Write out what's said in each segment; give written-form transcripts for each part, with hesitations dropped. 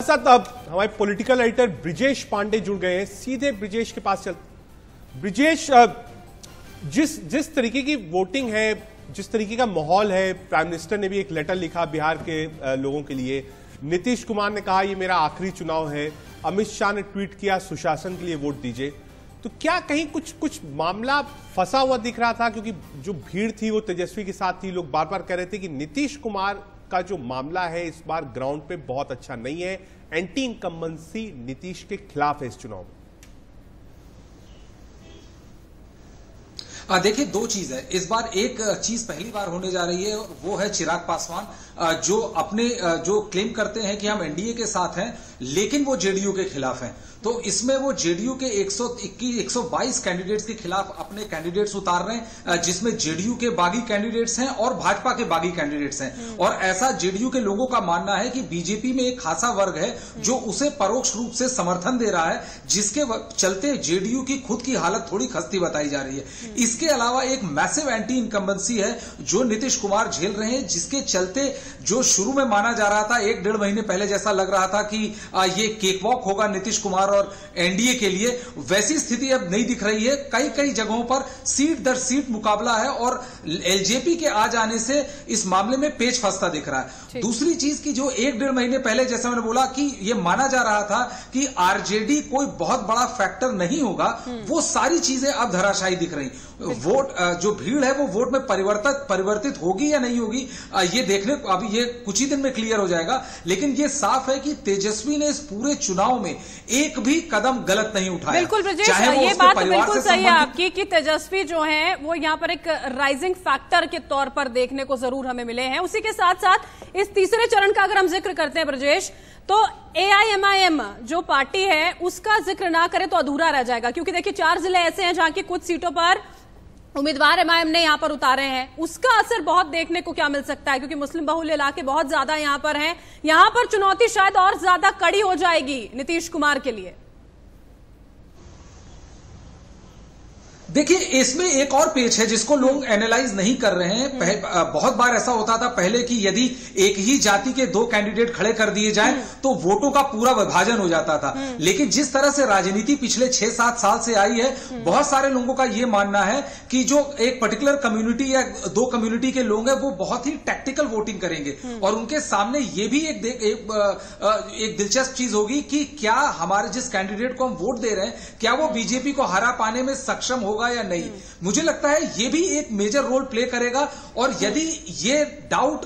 साथ अब हमारे पॉलिटिकल एडिटर ब्रिजेश पांडे जुड़ गए हैं। सीधे ब्रिजेश के पास चलते। ब्रिजेश, जिस तरीके की वोटिंग है, जिस तरीके का माहौल है, प्राइम मिनिस्टर ने भी एक लेटर लिखा बिहार के लोगों के लिए। नीतीश कुमार ने कहा ये मेरा आखिरी चुनाव है। अमित शाह ने ट्वीट किया सुशासन के लिए वोट दीजिए। तो क्या कहीं कुछ मामला फंसा हुआ दिख रहा था? क्योंकि जो भीड़ थी वो तेजस्वी के साथ थी। लोग बार बार कह रहे थे कि नीतीश कुमार का जो मामला है इस बार ग्राउंड पे बहुत अच्छा नहीं है। एंटी इनकम्बेंसी नीतीश के खिलाफ है इस चुनाव में। देखिए, दो चीज है इस बार। एक चीज पहली बार होने जा रही है, वो है चिराग पासवान, जो अपने जो क्लेम करते हैं कि हम एनडीए के साथ हैं लेकिन वो जेडीयू के खिलाफ हैं। तो इसमें वो जेडीयू के 122 कैंडिडेट्स के खिलाफ अपने कैंडिडेट्स उतार रहे हैं, जिसमें जेडीयू के बागी कैंडिडेट्स हैं और भाजपा के बागी कैंडिडेट्स हैं। और ऐसा जेडीयू के लोगों का मानना है कि बीजेपी में एक खासा वर्ग है जो उसे परोक्ष रूप से समर्थन दे रहा है, जिसके चलते जेडीयू की खुद की हालत थोड़ी खस्ती बताई जा रही है। इसके अलावा एक मैसिव एंटी इनकम्बेंसी है जो नीतीश कुमार झेल रहे हैं, जिसके चलते जो शुरू में माना जा रहा था 1-1.5 महीने पहले, जैसा लग रहा था कि ये केक वॉक होगा नीतीश कुमार और एनडीए के लिए, वैसी स्थिति अब नहीं दिख रही है। कई कई जगहों पर सीट दर सीट मुकाबला है और एलजेपी के आ जाने से इस मामले में पेच फंसता दिख रहा है। दूसरी चीज की जो 1-1.5 महीने पहले, जैसा मैंने बोला कि ये माना जा रहा था कि आरजेडी कोई बहुत बड़ा फैक्टर नहीं होगा, वो सारी चीजें अब धराशायी दिख रही। वोट जो भीड़ है वो वोट में परिवर्तित होगी या नहीं होगी, ये देखने को अभी ये कुछ ही दिन में क्लियर हो जाएगा। लेकिन ये साफ है कि तेजस्वी ने इस पूरे चुनाव में एक भी कदम गलत नहीं उठाया। बिल्कुल ब्रजेश, ये बात बिल्कुल सही है आपकी कि तेजस्वी जो है वो यहाँ पर एक राइजिंग फैक्टर के तौर पर देखने को जरूर हमें मिले हैं। उसी के साथ साथ इस तीसरे चरण का अगर हम जिक्र करते हैं ब्रजेश, तो AIMIM जो पार्टी है उसका जिक्र ना करें तो अधूरा रह जाएगा। क्योंकि देखिए 4 जिले ऐसे हैं जहां की कुछ सीटों पर उम्मीदवार MIM ने यहां पर उतारे हैं। उसका असर बहुत देखने को क्या मिल सकता है, क्योंकि मुस्लिम बहुल इलाके बहुत ज्यादा यहां पर हैं। यहां पर चुनौती शायद और ज्यादा कड़ी हो जाएगी नीतीश कुमार के लिए। देखिए, इसमें एक और पेच है जिसको लोग एनालाइज नहीं कर रहे हैं। बहुत बार ऐसा होता था पहले कि यदि एक ही जाति के 2 कैंडिडेट खड़े कर दिए जाएं तो वोटों का पूरा विभाजन हो जाता था। लेकिन जिस तरह से राजनीति पिछले 6-7 साल से आई है, बहुत सारे लोगों का यह मानना है कि जो एक पर्टिकुलर कम्युनिटी या 2 कम्युनिटी के लोग हैं वो बहुत ही टैक्टिकल वोटिंग करेंगे। और उनके सामने ये भी एक दिलचस्प चीज होगी कि क्या हमारे जिस कैंडिडेट को हम वोट दे रहे हैं, क्या वो बीजेपी को हरा पाने में सक्षम होगा या नहीं। मुझे लगता है ये भी एक मेजर रोल प्ले करेगा। और यदि ये डाउट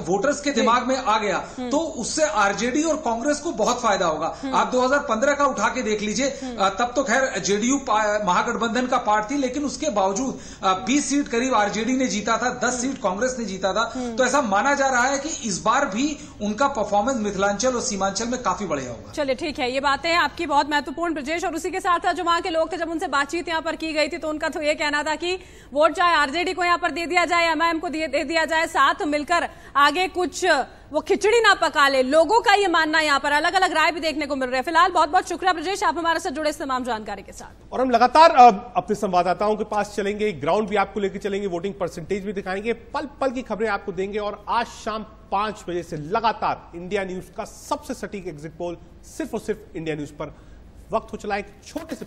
वोटर्स के दिमाग में आ गया तो उससे आरजेडी और कांग्रेस को बहुत फायदा होगा। आप 2015 का उठा के देख लीजिए, तब तो खैर जेडीयू महागठबंधन का पार्ट थी, लेकिन उसके बावजूद 20 सीट करीब आरजेडी ने जीता था, 10 सीट कांग्रेस ने जीता था। तो ऐसा माना जा रहा है कि इस बार भी उनका परफॉर्मेंस मिथिलांचल और सीमांचल में काफी बढ़िया होगा। चलिए ठीक है, ये बातें आपकी बहुत महत्वपूर्ण ब्रजेश। और उसी के साथ जो वहां के लोग थे, जब उनसे बातचीत यहां पर की गई थी तो उनका तो ये कहना था कि वोट चाहे आरजेडी को यहां पर दे दिया जाए, MIM को दे दिया जाए, साथ मिलकर आगे कुछ वो खिचड़ी ना पका ले। लोगों का ये मानना, यहां पर अलग अलग राय भी देखने को मिल रहे हैं। फिलहाल बहुत बहुत शुक्रिया ब्रजेश, आप हमारे साथ जुड़े इस तमाम जानकारी के साथ। और हम लगातार अपने संवाददाताओं के पास चलेंगे, ग्राउंड भी आपको लेकर चलेंगे, वोटिंग परसेंटेज भी दिखाएंगे, पल पल की खबरें आपको देंगे। और आज शाम 5 बजे से लगातार इंडिया न्यूज का सबसे सटीक एग्जिट पोल सिर्फ और सिर्फ इंडिया न्यूज पर। वक्त हो चला एक छोटे से